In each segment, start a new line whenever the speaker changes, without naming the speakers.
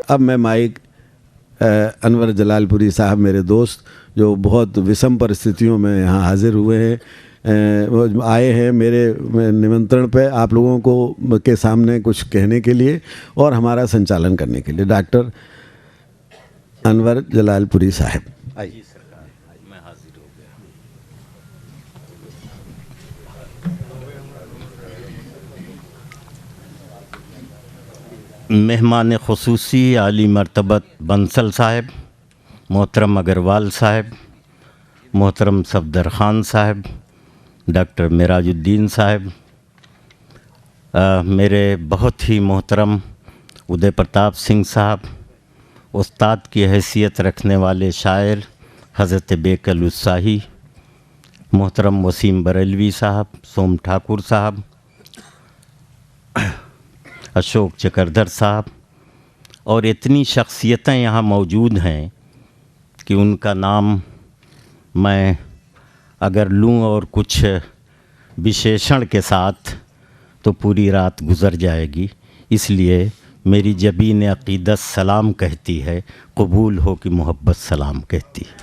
अब मैं माइक अनवर जलालपुरी साहब, मेरे दोस्त जो बहुत विषम परिस्थितियों में यहाँ हाजिर हुए हैं, वो आए हैं मेरे निमंत्रण पे आप लोगों को के सामने कुछ कहने के लिए और हमारा संचालन करने के लिए। डॉक्टर अनवर जलालपुरी साहब आइए।
मैं हाजिर हो गया। मेहमान ख़ुसूसी आली मर्तबत बंसल साहब, मोहतरम अग्रवाल साहब, मोहतरम सफदर ख़ान साहब, डॉक्टर मिराजुद्दीन साहब, मेरे बहुत ही मोहतरम उदय प्रताप सिंह साहब, उस्ताद की हैसियत रखने वाले शायर हज़रत बेकल उत्साही, मोहतरम वसीम बरेलवी साहब, सोम ठाकुर साहब, अशोक चकरधर साहब और इतनी शख्सियतें यहाँ मौजूद हैं कि उनका नाम मैं अगर लूँ और कुछ विशेषण के साथ तो पूरी रात गुज़र जाएगी। इसलिए मेरी ज़बीन अक़ीदत सलाम कहती है, कबूल हो कि मोहब्बत सलाम कहती है।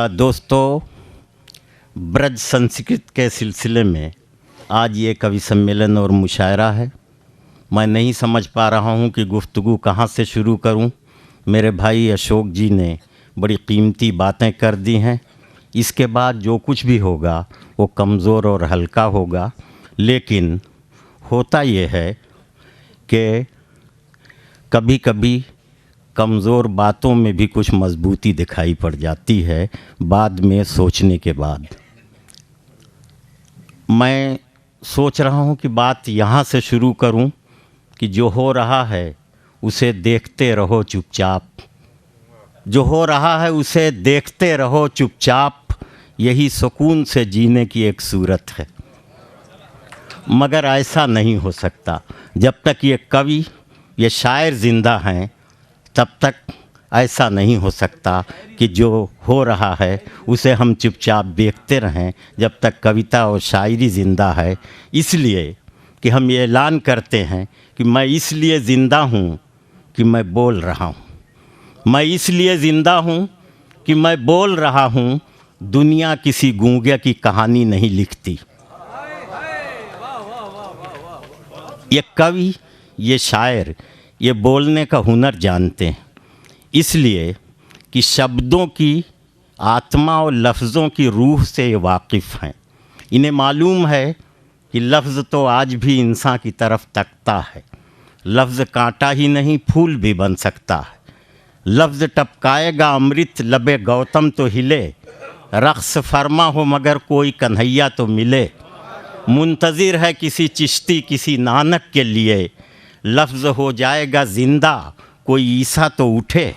दोस्तों, ब्रज संस्कृत के सिलसिले में आज ये कवि सम्मेलन और मुशायरा है। मैं नहीं समझ पा रहा हूँ कि गुफ्तगू कहाँ से शुरू करूँ। मेरे भाई अशोक जी ने बड़ी कीमती बातें कर दी हैं। इसके बाद जो कुछ भी होगा वो कमज़ोर और हल्का होगा, लेकिन होता ये है कि कभी कभी कमज़ोर बातों में भी कुछ मजबूती दिखाई पड़ जाती है बाद में सोचने के बाद। मैं सोच रहा हूँ कि बात यहाँ से शुरू करूँ कि जो हो रहा है उसे देखते रहो चुपचाप, जो हो रहा है उसे देखते रहो चुपचाप, यही सुकून से जीने की एक सूरत है। मगर ऐसा नहीं हो सकता जब तक ये कवि, ये शायर ज़िंदा हैं, तब तक ऐसा नहीं हो सकता कि जो हो रहा है उसे हम चुपचाप देखते रहें जब तक कविता और शायरी ज़िंदा है। इसलिए कि हम ये ऐलान करते हैं कि मैं इसलिए ज़िंदा हूँ कि मैं बोल रहा हूँ, मैं इसलिए ज़िंदा हूँ कि मैं बोल रहा हूँ। दुनिया किसी गूंगे की कहानी नहीं लिखती। ये कवि, ये शायर, ये बोलने का हुनर जानते हैं, इसलिए कि शब्दों की आत्मा और लफ्ज़ों की रूह से ये वाकिफ़ हैं। इन्हें मालूम है कि लफ्ज़ तो आज भी इंसान की तरफ तकता है। लफ्ज़ कांटा ही नहीं फूल भी बन सकता है। लफ्ज़ टपकाएगा अमृत लबे गौतम तो हिले, रक़्स फरमा हो मगर कोई कन्हैया तो मिले। मुंतज़िर है किसी चिश्ती किसी नानक के लिए, लफ्ज़ हो जाएगा ज़िंदा कोई ईसा तो उठे।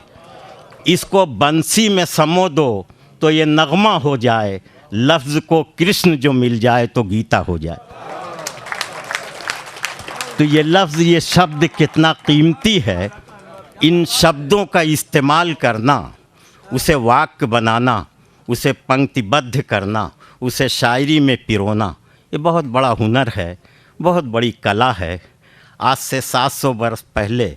इसको बंसी में समो दो तो ये नगमा हो जाए, लफ्ज़ को कृष्ण जो मिल जाए तो गीता हो जाए। तो ये लफ्ज़, ये शब्द कितना कीमती है। इन शब्दों का इस्तेमाल करना, उसे वाक्य बनाना, उसे पंक्तिबद्ध करना, उसे शायरी में पिरोना, ये बहुत बड़ा हुनर है, बहुत बड़ी कला है। आज से 700 वर्ष पहले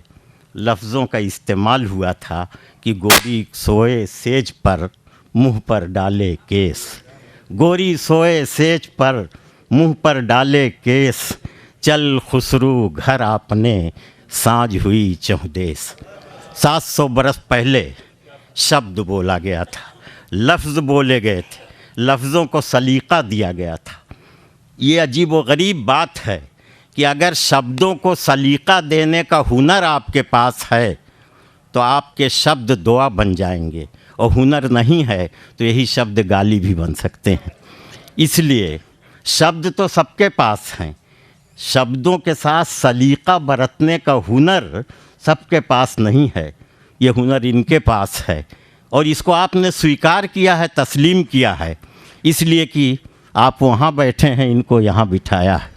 लफ्ज़ों का इस्तेमाल हुआ था कि गोरी सोए सेज पर मुँह पर डाले केस, गोरी सोए सेज पर मुँह पर डाले केस, चल खुसरू घर आपने साँझ हुई चौदेस। 700 बरस पहले शब्द बोला गया था, लफ्ज़ बोले गए थे, लफ्ज़ों को सलीक़ा दिया गया था। ये अजीब व गरीब बात है कि अगर शब्दों को सलीक़ा देने का हुनर आपके पास है तो आपके शब्द दुआ बन जाएंगे, और हुनर नहीं है तो यही शब्द गाली भी बन सकते हैं। इसलिए शब्द तो सबके पास हैं, शब्दों के साथ सलीक़ा बरतने का हुनर सबके पास नहीं है। ये हुनर इनके पास है और इसको आपने स्वीकार किया है, तस्लीम किया है, इसलिए कि आप वहाँ बैठे हैं, इनको यहाँ बिठाया है।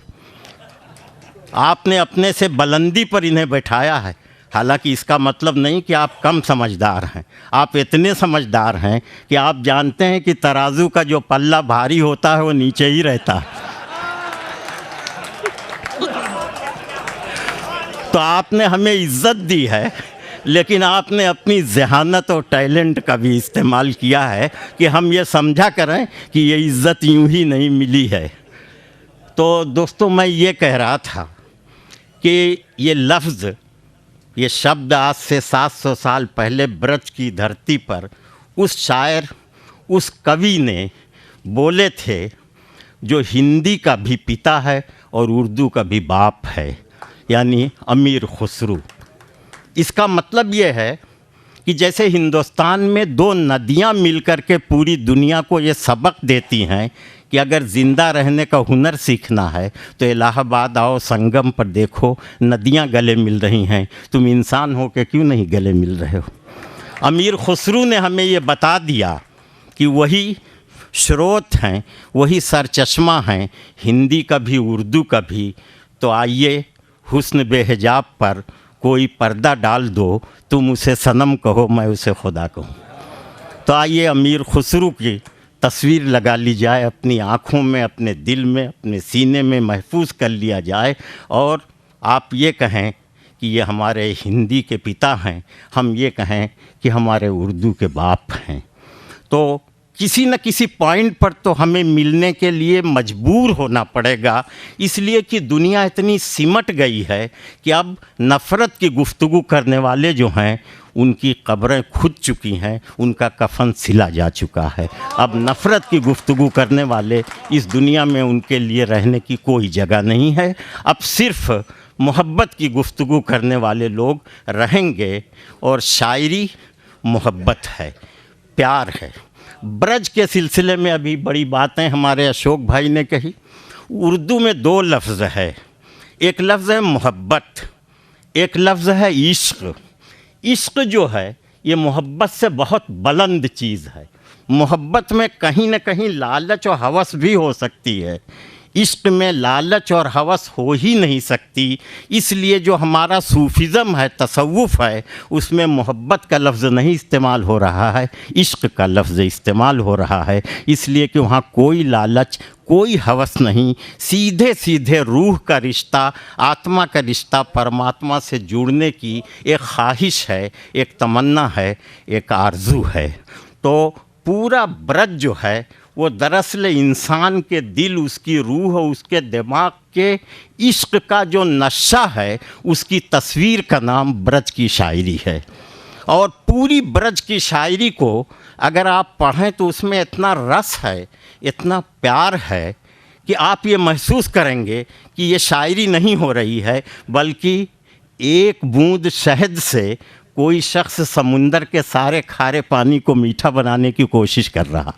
आपने अपने से बुलंदी पर इन्हें बैठाया है। हालांकि इसका मतलब नहीं कि आप कम समझदार हैं, आप इतने समझदार हैं कि आप जानते हैं कि तराजू का जो पल्ला भारी होता है वो नीचे ही रहता है। तो आपने हमें इज्जत दी है, लेकिन आपने अपनी ज़हानत और टैलेंट का भी इस्तेमाल किया है कि हम ये समझा करें कि ये इज्जत यूं ही नहीं मिली है। तो दोस्तों, मैं ये कह रहा था कि ये लफ्ज़, ये शब्द आज से 700 साल पहले ब्रज की धरती पर उस शायर, उस कवि ने बोले थे जो हिंदी का भी पिता है और उर्दू का भी बाप है, यानी अमीर खुसरू। इसका मतलब ये है कि जैसे हिंदुस्तान में दो नदियाँ मिलकर के पूरी दुनिया को ये सबक देती हैं कि अगर ज़िंदा रहने का हुनर सीखना है तो इलाहाबाद आओ, संगम पर देखो, नदियाँ गले मिल रही हैं, तुम इंसान हो के क्यों नहीं गले मिल रहे हो। अमीर खुसरू ने हमें ये बता दिया कि वही स्रोत हैं, वही सरचश्मा हैं, हिंदी का भी उर्दू का भी। तो आइए हुस्न बेहिजाब पर कोई पर्दा डाल दो, तुम उसे सनम कहो, मैं उसे खुदा कहूँ। तो आइए अमीर खुसरू की तस्वीर लगा ली जाए, अपनी आँखों में, अपने दिल में, अपने सीने में महफूज कर लिया जाए, और आप ये कहें कि ये हमारे हिंदी के पिता हैं, हम ये कहें कि हमारे उर्दू के बाप हैं। तो किसी न किसी पॉइंट पर तो हमें मिलने के लिए मजबूर होना पड़ेगा, इसलिए कि दुनिया इतनी सिमट गई है कि अब नफ़रत की गुफ्तगू करने वाले जो हैं उनकी कब्रें खुद चुकी हैं, उनका कफन सिला जा चुका है। अब नफ़रत की गुफ्तगू करने वाले इस दुनिया में, उनके लिए रहने की कोई जगह नहीं है। अब सिर्फ़ मोहब्बत की गुफ्तगू करने वाले लोग रहेंगे, और शायरी मोहब्बत है, प्यार है। ब्रज के सिलसिले में अभी बड़ी बातें हमारे अशोक भाई ने कही। उर्दू में दो लफ्ज़ है, एक लफ्ज़ है मोहब्बत, एक लफ्ज़ है इश्क। इश्क जो है ये मोहब्बत से बहुत बुलंद चीज़ है। मोहब्बत में कहीं न कहीं लालच और हवस भी हो सकती है, इश्क में लालच और हवस हो ही नहीं सकती। इसलिए जो हमारा सूफिज़म है, तसव्वुफ़ है, उसमें मोहब्बत का लफ्ज़ नहीं इस्तेमाल हो रहा है, इश्क का लफ्ज़ इस्तेमाल हो रहा है। इसलिए कि वहाँ कोई लालच, कोई हवस नहीं, सीधे सीधे रूह का रिश्ता, आत्मा का रिश्ता, परमात्मा से जुड़ने की एक ख्वाहिश है, एक तमन्ना है, एक आरज़ू है। तो पूरा ब्रज जो है वो दरअसल इंसान के दिल, उसकी रूह और उसके दिमाग के इश्क का जो नक्शा है, उसकी तस्वीर का नाम ब्रज की शायरी है। और पूरी ब्रज की शायरी को अगर आप पढ़ें तो उसमें इतना रस है, इतना प्यार है कि आप ये महसूस करेंगे कि ये शायरी नहीं हो रही है, बल्कि एक बूंद शहद से कोई शख्स समुंदर के सारे खारे पानी को मीठा बनाने की कोशिश कर रहा।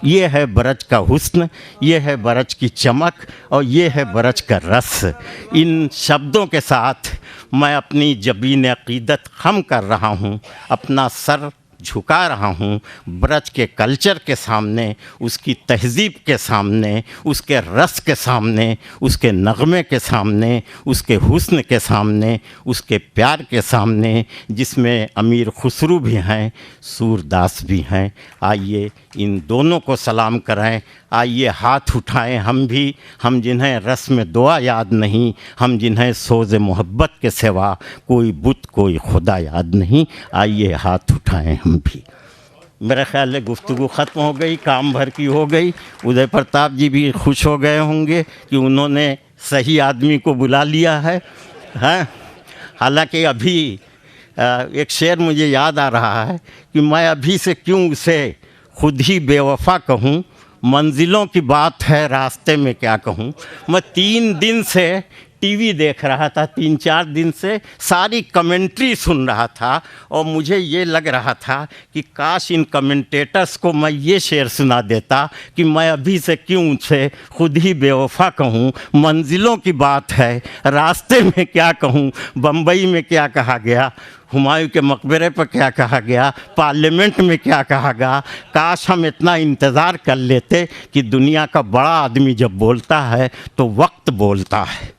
ये है ब्रज का हुस्न, ये है ब्रज की चमक, और ये है ब्रज का रस। इन शब्दों के साथ मैं अपनी जबीन अक़ीदत ख़म कर रहा हूँ, अपना सर झुका रहा हूँ ब्रज के कल्चर के सामने, उसकी तहज़ीब के सामने, उसके रस के सामने, उसके नग़मे के सामने, उसके हुस्न के सामने, उसके प्यार के सामने, जिसमें अमीर खुसरू भी हैं, सूरदास भी हैं। आइए इन दोनों को सलाम करें, आइए हाथ उठाएं हम भी, हम जिन्हें रस्म दुआ याद नहीं, हम जिन्हें सोज़ मोहब्बत के सिवा कोई बुत, कोई खुदा याद नहीं। आइए हाथ उठाएं हम भी। मेरा ख़्याल है गुफ्तगू ख़त्म हो गई, काम भर की हो गई। उदय प्रताप जी भी खुश हो गए होंगे कि उन्होंने सही आदमी को बुला लिया है। हैं, हालांकि अभी एक शेर मुझे याद आ रहा है कि मैं अभी से क्यों उसे खुद ही बेवफ़ा कहूँ, मंजिलों की बात है रास्ते में क्या कहूँ। मैं 3 दिन से टीवी देख रहा था, 3-4 दिन से सारी कमेंट्री सुन रहा था, और मुझे ये लग रहा था कि काश इन कमेंटेटर्स को मैं ये शेर सुना देता कि मैं अभी से क्यों उसे खुद ही बेवफ़ा कहूँ। मंजिलों की बात है रास्ते में क्या कहूँ, बम्बई में क्या कहा गया, हुमायूं के मकबरे पर क्या कहा गया, पार्लियामेंट में क्या कहा गया। काश हम इतना इंतज़ार कर लेते कि दुनिया का बड़ा आदमी जब बोलता है तो वक्त बोलता है।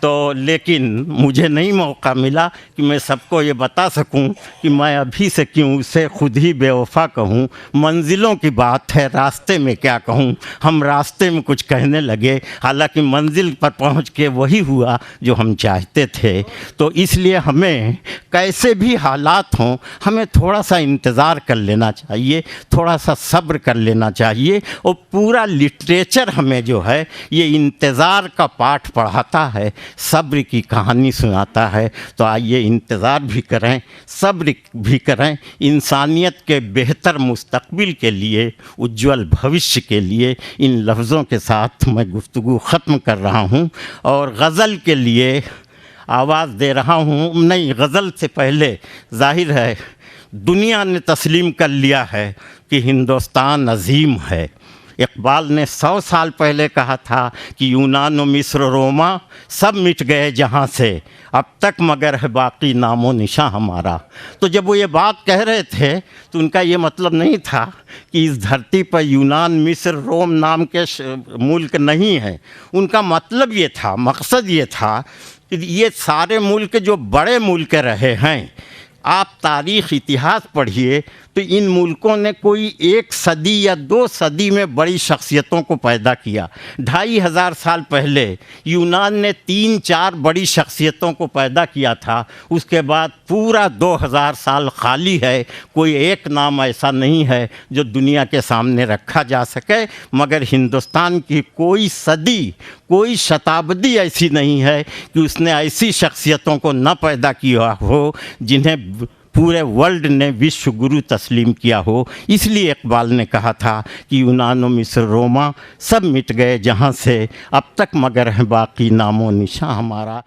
तो लेकिन मुझे नहीं मौका मिला कि मैं सबको ये बता सकूं कि मैं अभी से क्यों उसे खुद ही बेवफा कहूं। मंजिलों की बात है, रास्ते में क्या कहूं। हम रास्ते में कुछ कहने लगे, हालांकि मंजिल पर पहुंच के वही हुआ जो हम चाहते थे। तो इसलिए हमें कैसे भी हालात हों, हमें थोड़ा सा इंतज़ार कर लेना चाहिए, थोड़ा सा सब्र कर लेना चाहिए। और पूरा लिटरेचर हमें जो है ये इंतज़ार का पाठ पढ़ाता है, सब्र की कहानी सुनाता है। तो आइए इंतज़ार भी करें, सब्र भी करें, इंसानियत के बेहतर मुस्तकबिल के लिए, उज्जवल भविष्य के लिए। इन लफ्ज़ों के साथ मैं गुफ्तगू ख़त्म कर रहा हूँ और गज़ल के लिए आवाज़ दे रहा हूँ। नहीं, गज़ल से पहले जाहिर है दुनिया ने तस्लीम कर लिया है कि हिंदुस्तान अजीम है। इकबाल ने 100 साल पहले कहा था कि यूनान व मिस्र रोमा सब मिट गए जहाँ से, अब तक मगर है बाकी नामो निशां हमारा। तो जब वो ये बात कह रहे थे तो उनका ये मतलब नहीं था कि इस धरती पर यूनान, मिस्र, रोम नाम के मुल्क नहीं हैं। उनका मतलब ये था, मकसद ये था कि ये सारे मुल्क जो बड़े मुल्क रहे हैं, आप तारीख़ इतिहास पढ़िए तो इन मुल्कों ने कोई 1 सदी या 2 सदी में बड़ी शख्सियतों को पैदा किया। 2500 साल पहले यूनान ने 3-4 बड़ी शख्सियतों को पैदा किया था। उसके बाद पूरा 2000 साल खाली है, कोई एक नाम ऐसा नहीं है जो दुनिया के सामने रखा जा सके। मगर हिंदुस्तान की कोई सदी, कोई शताब्दी ऐसी नहीं है कि उसने ऐसी शख्सियतों को न पैदा किया हो जिन्हें पूरे वर्ल्ड ने विश्व गुरु तस्लीम किया हो। इसलिए इकबाल ने कहा था कि यूनान व मिस्र रोमा सब मिट गए जहाँ से, अब तक मगर है बाकी नामो निशां हमारा।